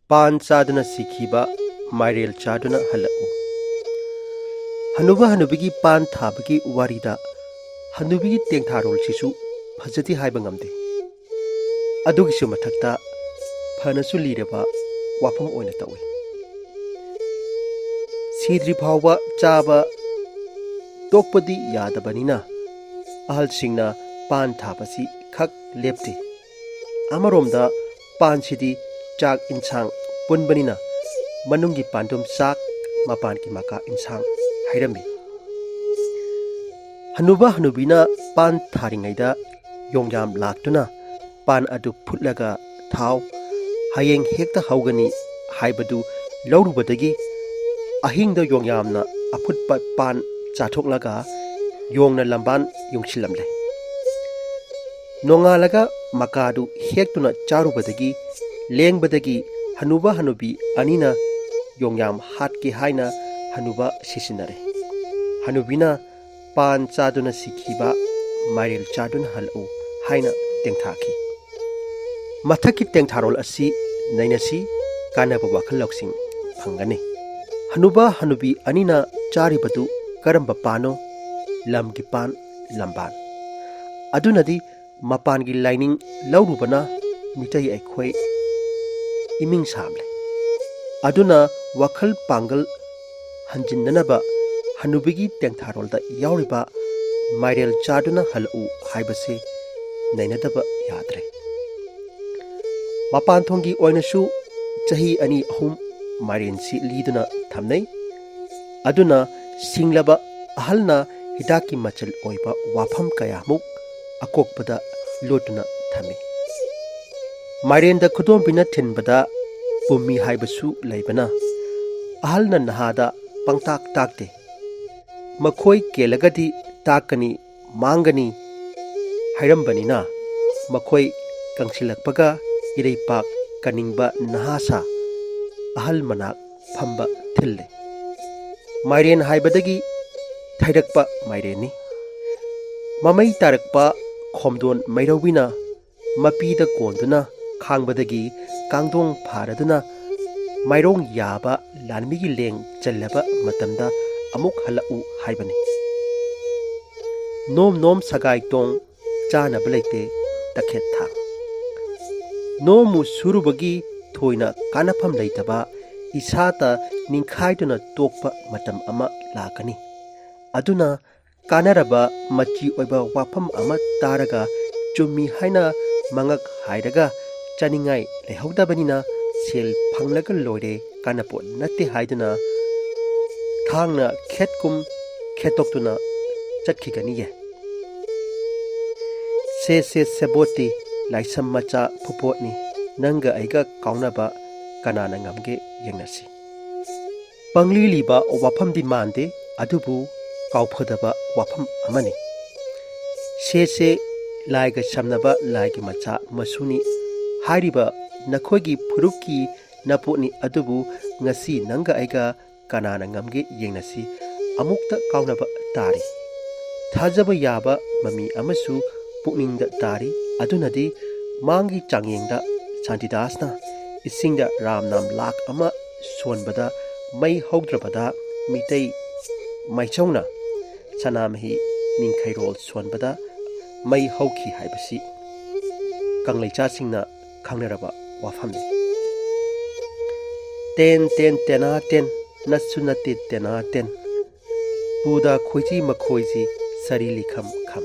पान चादुना सिखिबा माइरेल चादुना हलऊ हनुबा हनुबिगी पान थाबगी वारीदा हनुबिगी तेंथारोल सिसु फजति हाइबा ngamde अदुगिसु मथक्ता फनसु लीरबा वाफम ओइना तवे सीद्रि फावबा चाबा तोकपदी यादबनिना अहल सिंगना पान थाबसी खक लेप्ते अमरोमदा पान सिदी चाक इंसांग पुनबनिना मनुंगी पांडुम चाक मपान की मका इंसांग हाइरमी हनुबा हनुबीना पान थारिङैदा योंग्याम लाक्तुना पान अदु फुटलगा थाव हयेंग हेक्ता हौगनी हाइबदु लौरुबदगी अहिंगदा योंग्यामना अफुटपा पान चाथोक्लगा योंगना लंबान योंगसिलमले नोंगालगा मकादु हेक्तुना चारुबदगी लेंबदगी हनुबा हनुबी अनिना योंग्याम हाटके हाइना हनुबा सिसिनरे हनुबीना पान चादुना सिखिबा माइरेल चादुना हलऊ हाइना तेंथाखी मथकी तेंथारोल असि नैनसी कानबा वाखल लौसिंग फंगने हनुबा हनुबी अनिना चारिबदु करंबा पानो लमगी पान लंबान अदुनदी मपानगी लाइनिंग लौरुबना मिटै ऐखोय इमिंग सामले अदुना वखल पांगल हंजिननबा हनुबिगी तेंथारोलदा यावरिबा माइरेल चादुना हलऊ हाइबसे नैनदबा याद्रे मपान थोंगी ओइनसु चही अनि अहुम माइरेनसी लीदुना थमनै अदुना सिंगलबा अहलना हिदाकी मचल ओइबा वाफम कयामुक अकोकपदा लोटुना थमी माइरेनदा खुदोंबिना थिनबदा पुम्मी हाइबसु लैबना अहलना नहादा पंगताक ताकते मखोय केलगदी ताकनी मांगनी हाइरंबनिना मखोय कंसिलकपगा इरैपाक कनिंगबा नहासा अहल मनाक फंबा थिल्ले माइरेन हाइबदगी थैरकपा माइरेनी ममै तारकपा खोमदोन मैरौबिना मपीदा कोंदुना खांगबदगी कांगदोंग फारदुना माइरोंग याबा लानमीगी लेंग चल्लबा मतमदा अमुक हलऊ हाइबनी नोम नोम सगाई तोंग चानब लेते तखेत था नोमु सुरुबगी थोइना कानफम लेतबा इसाता निंखाइदुना तोकपा मतम अमा लाकनी अदुना कानरबा मची ओइबा वाफम अमा तारगा चुम्मी हाइना मंगक हाइरगा चानिंगाई लेहौदबनिना सेल फंगलगा लोइरे कानपो नत्ते हाइदुना थांगना खेतकुम खेतोक्तुना चटखिगनिये से सेबोती लाइसम मचा फुपोटनी नंगा आइगा काउनबा कनाना ngamगे यंगनसी पंगली लीबा वाफम दि मानदे अदुबु काउफदबा वाफम अमनी से लाइगा समनबा लाइगी मचा मसुनी हारिबा नखोगी फुरुकी नपोनी अदुबु ngasi नंगा आइगा कनाना ngamगे यंगनसी अमुक्ता काउनबा तारी थाजबा याबा ममी अमसु पुकनिंगदा तारी अदुनदी मांगी चांगेंगदा शांतिदासना इसिंगदा राम नाम लाख अमा सोनबदा मई हौद्रबदा मितै माइचौना सनामहि निंखैरोल सोनबदा मई हौखी हाइबसी कंगलैचासिंगना खंगनरबा वाफमने तेन तेन तेना तेन नसुनते तेना तेन पुदा खोइजी मखोइजी सरी लिखम खम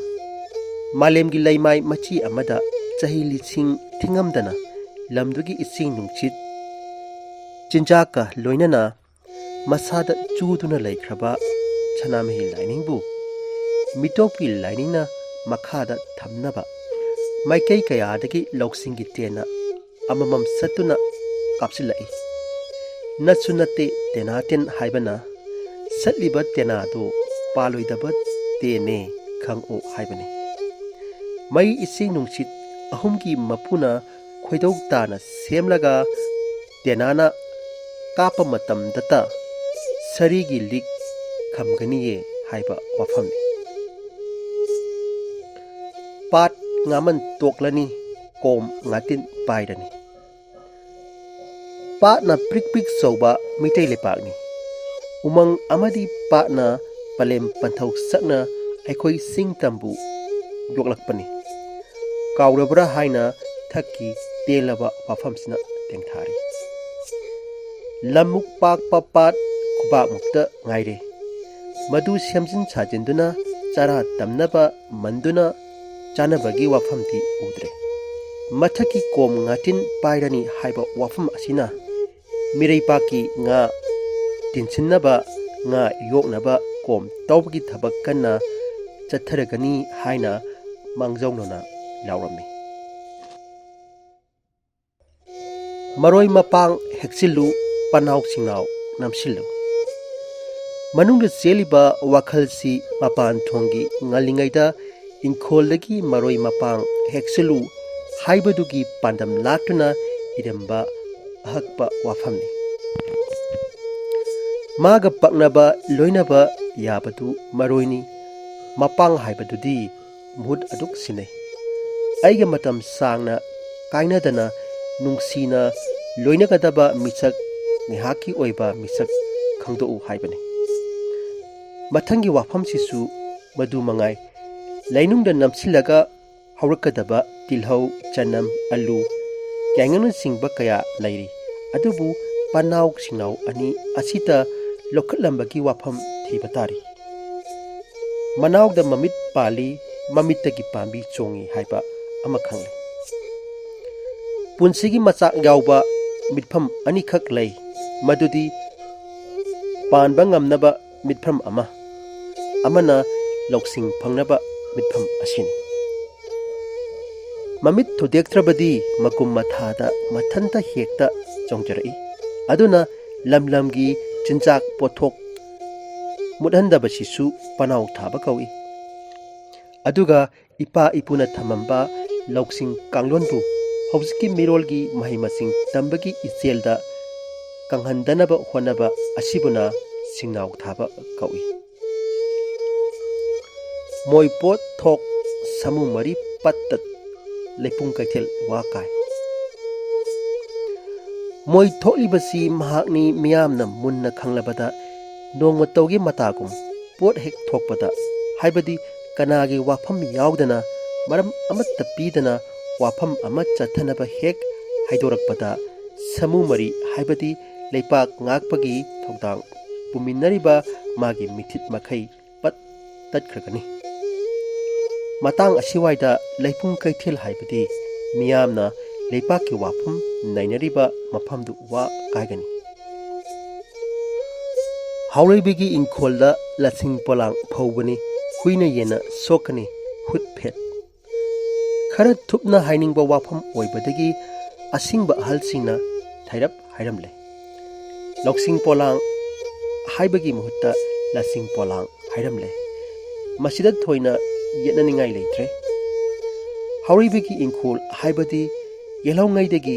मालेमगी लैमाई मची अमदा चही लिसिंग थिंगमदना लमदुगी इसिंग नुंचित चिंजाका लोइनना मसादा चूदुना लैख्रबा सनामहि लाइनिंगबु मिटोपी लाइनिंगना मखादा थमनबा माइकै कयादगी लौसिंगी तेना अममम सतुना कापसिलाई नसुनते तेनातेन हाइबना सतलिबा तेनादो पालोइदबा तेने खंगओ हाइबनी मई इसिंग नुंचित अहुमकी मपुना खोइदौ ताना सेमलगा तेनाना कापा मतमदता सरीगी लिक खमगनिये हाइबा वाफमने पाट ngaman toklani kom ngatin pairani Patna prick prick चौबा मिटै लेपाकनी उमंग अमदी पाटना पलेम पंथौ सकना अखोई सिंग तंबू योगलकपनी काउरबरा हाइना थक्की तेलबा वाफमसिना तेंथारी लमुक पाक पापात खुबा मुक्ता गाइरे मधु सेमजिन साजिंदुना चारा तमनबा मंदुना चानबगी वाफमती उद्रे मथकी कोम ngatin पाइरनी हाइबा वाफम असिना मिरैपाकी nga तिनसिनबा nga योगनबा कोम तौबगी थबक कन्ना चथरगनी हाइना मांगजौनना लाउरमी मरोई मपांग हेक्सिलु पनाउ सिंगाउ नमसिलु मनुंग चेलिबा वाखलसी मपान थोंगी ngalingaida इंखोलदगी मरोई मपांग हेक्सिलु हाइबदुगी पांडम लाटुना इरंबा अहकपा वाफमनी मागा पकनबा लोइनबा याबदु मरोइनी मपांग हाइबदुदी मुहुत अदुक सिनै आइगा मतम सांगना काइनदना नुंगसीना लोइनगदबा मिसक निहाकी ओइबा मिसक खंदोउ हाइबनी मथंगी वाफम सिसु मधु मंगाई लैनुंगदा नमसिलगा हौरकदबा तिलहौ चनम अलू क्यांगन सिंगबा कया लैरी अदुबु पनाउ सिंगनाउ अनि असिता लोखलंबगी वाफम थीबतारी मनाउदा ममित पाली ममितगी पांबी चोंगी हाइबा अमा खंगले पुंसिगी मचाक याउबा मिटफम अनिखक लै मदुदी पानबा ngamnaba मिटफम अमना लौसिंग फंगनबा मिटफम असिनी ममित थुदेक्त्रबदी मकुम मथादा मथंता हेक्ता चोंजरई अदुना लमलमगी चिंचाक पोथोक मुदहंदबसिसु पनाउ थाबा कौई अदुगा इपा इपुना थमंबा लौसिंग कांगलोनबु हौजकी मिरोलगी महिमसिंग तंबगी इचेलदा कंहंदनबा होनबा असिबुना सिंगनाउ थाबा कौई मोइपोत थोक समु मरी पत्तत लेपुंग कैथेल वाकाय मोइ थोलिबसी महाकनी मियामना मुन्ना खंगलबदा नोंगमतौगी मतागुम पोट हेक थोकपदा हाइबदी कनागी वाफम यावदना मरम अमत्त पीदना वाफम अमा चथनबा हेक हाइदोरकपदा समु मरी हाइबदी लेपाक ngakpagi थौदांग पुमिनरिबा मागी मिथित मखै पत तत्खरगनी मतंग असिवाइदा लेपुंग कैथेल हाइबदी मियामना लेपाकी वाफम नैनरिबा मफमदु वा कायगनी हाउरैबिगी इंखोलदा लसिंग पोलांग फौबनी हुइना येना सोकनी हुत फेट खरा थुपना हाइनिंगबा वाफम ओइबदगी असिंगबा अहलसिंगना थैरप हाइरमले लौसिंग पोलांग हाइबगी मुहुत्ता लसिंग पोलांग हाइरमले मसिदा थोइना येननिंगाई लेत्रे हाउरैबिगी इंखोल हाइबदी येलौंगाइदगी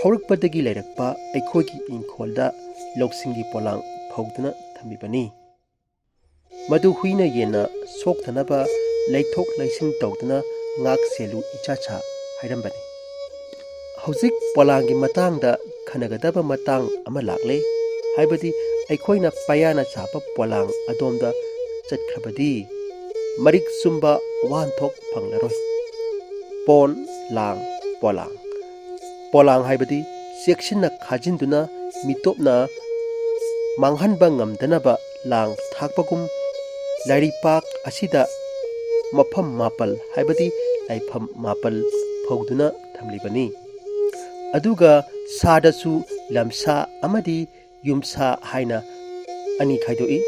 हौरकपदगी लेरकपा अखोगी इंखोलदा लौसिंगी पोलांग फौदना थमिबनी मधु हुइना येना सोक्थनबा लैथोक लैसिन तौदना ngak selu ichacha hairambani hauzik polangi matangda khanagadaba matang ama lakle haibadi aikhoina payana chapa polang adomda chatkrabadi marik sumba wan thok phanglaroi pon lang polang haibadi sekshinna khajinduna mitopna manghanba ngamdanaba lang thakpagum lari pak asida मफम मापल हाइबदी लाइफम मापल फौदुना थमलिबनी अदुगा सादसु लमसा अमदी युमसा हाइना अनि खाइदोई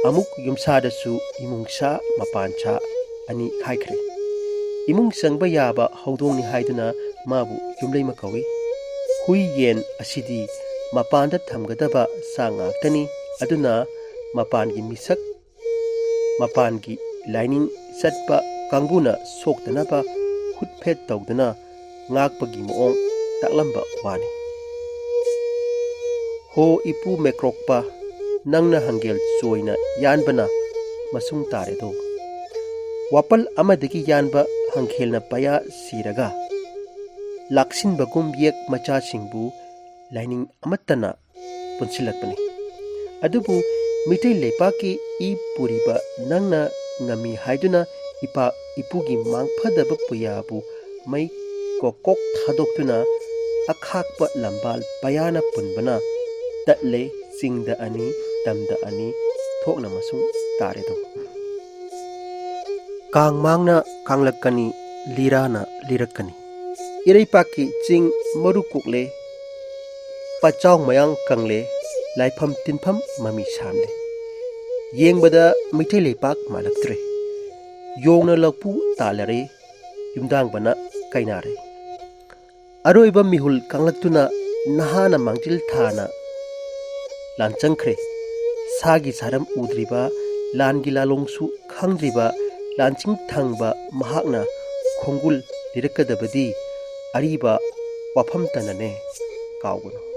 अमुक युमसादसु इमुंगसा मपानसा अनि खाइख्रे इमुंग संगबा याबा हौदोंनि हाइदुना माबु युमलैमा कवि हुई येन असिदी मपानदा थमगदबा सा ngakतनी अदुना मपानगी मिसक मपानगी lining चटपा कांगुना सोक्तनबा हुटफेट तौदना ngakpagi मोong ताकलंबा वानी हो इपु मेक्रोकपा नंगना हंगेल चोइना यानबना मसुंग तारेदो वापल अमदगी यानबा हंखेलना पया सिरगा लाक्सिनबगुम येक मचासिंगबु लाइनिंग अमत्तना पुनसिलकपनी अदुबु मिठै लेपाकी ई पुरीबा नंगना ngami haiduna ipa ipugi mangphadaba puyabu mai kokok thadokuna akhakpa lambal payana punbana tatle singda ani tamda ani thokna masung tare do kang mangna kanglakani lirana lirakani ireipaki ching marukukle pachong mayang kangle laifam tinpham mami samle yengbada mitai lepak malaktre yongna lakpu talare yumdang bana kainare aroiba mihul kanglaktuna nahana mangtil thana lanchangkhre sagi saram udriba langi lalongsu khangdriba lanching thangba mahakna khongul lirakadabadi ariba wafam tanane kawgono